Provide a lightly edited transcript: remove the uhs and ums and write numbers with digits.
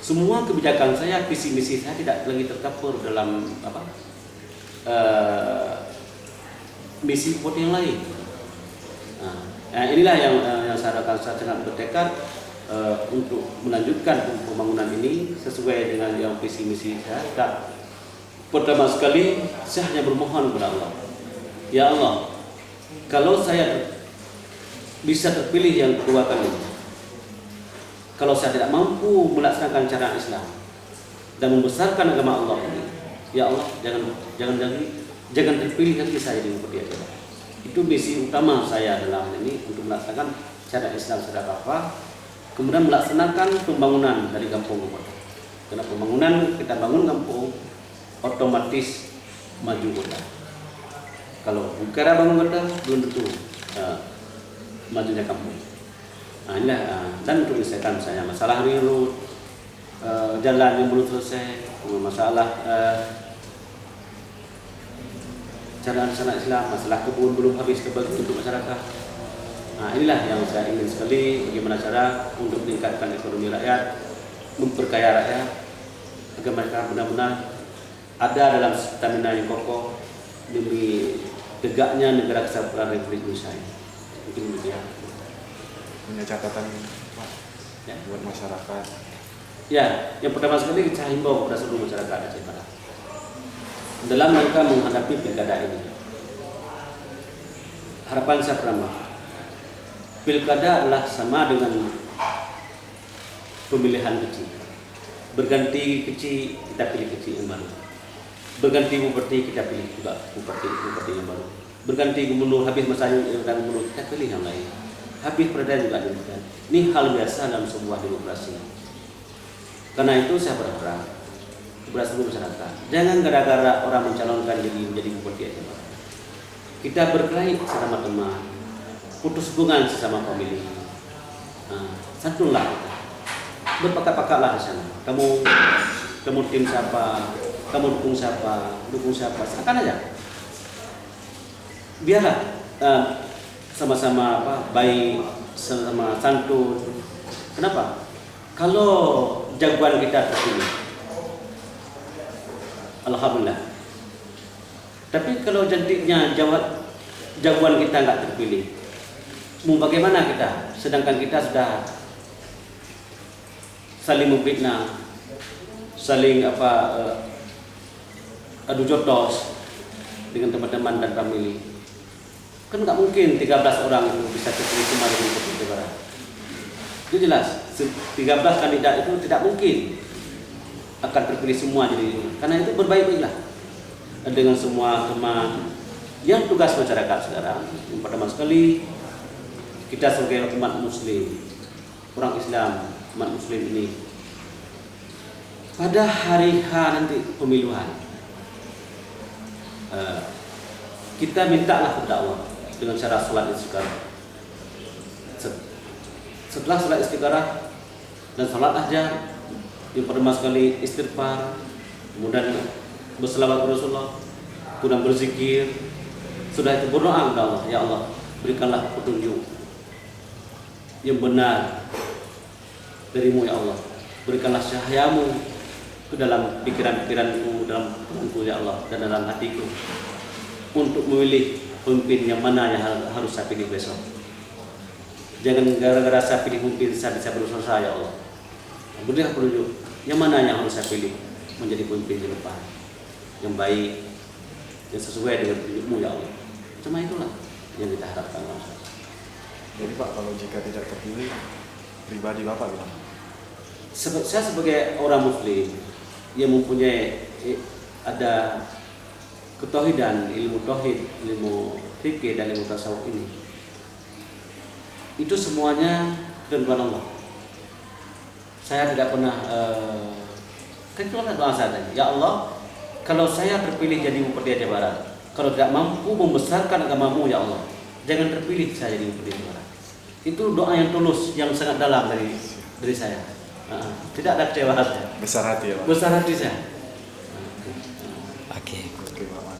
semua kebijakan saya, visi misi saya tidak lagi tercover dalam misi vote yang lain. Inilah yang saya sangat bertekad untuk melanjutkan pembangunan ini sesuai dengan yang visi misi saya. Pertama sekali saya hanya bermohon kepada Allah, ya Allah, kalau saya bisa terpilih yang kedua kali, kalau saya tidak mampu melaksanakan cara Islam dan membesarkan agama Allah ini, ya Allah, jangan terpilih lagi saya di Bupati Aceh. Itu misi utama saya dalam ini, untuk melaksanakan cara Islam secara kafah, kemudian melaksanakan pembangunan dari kampung ke kota. Karena pembangunan, kita bangun kampung, otomatis maju kota. Kalau bukan bangun kota, belum tentu majunya kampung. Inilah, dan untuk menyelesaikan misalnya masalah road, jalan yang belum selesai, masalah cara Islam, masalah kebun belum habis kebagi untuk masyarakat. Inilah yang saya ingin sekali, bagaimana cara untuk meningkatkan ekonomi rakyat, memperkaya rakyat, agar mereka benar-benar ada dalam stamina yang kokoh demi tegaknya negara kesatuan Republik Indonesia. Mungkin demikian. Punya catatan Pak, ya, buat masyarakat? Ya, yang pertama sekali kita himbau kepada seluruh masyarakat Aceh Barat dalam rangka menghadapi pilkada ini. Harapan saya pertama, pilkada adalah sama dengan pemilihan kecil. Berganti kecil, kita pilih kecil yang baru. Berganti bupati, kita pilih juga bupati yang baru. Berganti gubernur, habis masanya dan gubernur, kita pilih yang lain. Habis perdana juga demikian. Ini hal biasa dalam sebuah demokrasi. Karena itu saya berharap kepada seluruh masyarakat, jangan gara-gara orang mencalonkan menjadi bupati Aceh Barat, kita berkelahi sesama teman, putus hubungan sesama pemilih. Santunlah kita, berpakat-pakatlah di sana. Kamu tim siapa, kamu dukung siapa, silakan aja. Biarlah sama-sama baik, sama santun. Kenapa? Kalau jagoan kita terpilih, alhamdulillah. Tapi kalau cantiknya jagoan kita nggak terpilih, mau bagaimana kita? Sedangkan kita sudah saling memfitnah, saling adu jotos dengan teman-teman dan famili. Kan nggak mungkin 13 orang itu bisa terpilih semua di Bupati Barat. Itu jelas, 13 kandidat itu tidak mungkin akan terpilih semua. Jadi karena itu berbaik-baiklah dengan semua teman yang tugas masyarakat sekarang. Yang pertama sekali, kita sebagai umat muslim, orang Islam, umat muslim ini, pada hari H nanti pemiluan, kita mintalah kepada Allah dengan cara salat istiqarah. Setelah salat istiqarah dan salat ahja, yang pertama sekali istighfar, kemudian berselawat kepada Rasulullah, kemudian berzikir. Sudah itu berdoa kepada Allah, ya Allah, berikanlah petunjuk yang benar darimu ya Allah, berikanlah cahayamu ke dalam pikiran-pikiranku, dalam perutku ya Allah, dan dalam hatiku, untuk memilih pemimpin yang mana yang harus saya pilih besok. Jangan gara-gara saya pilih pemimpin saya bisa berusaha ya Allah. Berilah petunjuk yang mana yang harus saya pilih menjadi pemimpin di depan, yang baik, yang sesuai dengan petunjukmu ya Allah. Cuma itulah yang kita harapkan. Jadi Pak, kalau jika tidak terpilih, pribadi Bapak gimana? Saya sebagai orang muslim yang mempunyai ada ketauhidan, ilmu tauhid, ilmu fikih dan ilmu tasawuf ini, itu semuanya ketentuan Allah. Saya tidak pernah kecuali doa saya tadi, ya Allah, kalau saya terpilih jadi Bupati Aceh Barat, kalau tidak mampu membesarkan agamamu ya Allah, jangan terpilih saya jadi Bupati Aceh Barat. Itu doa yang tulus, yang sangat dalam dari saya. Tidak ada kecewa saya. Besar hati ya Pak? Besar hati saya.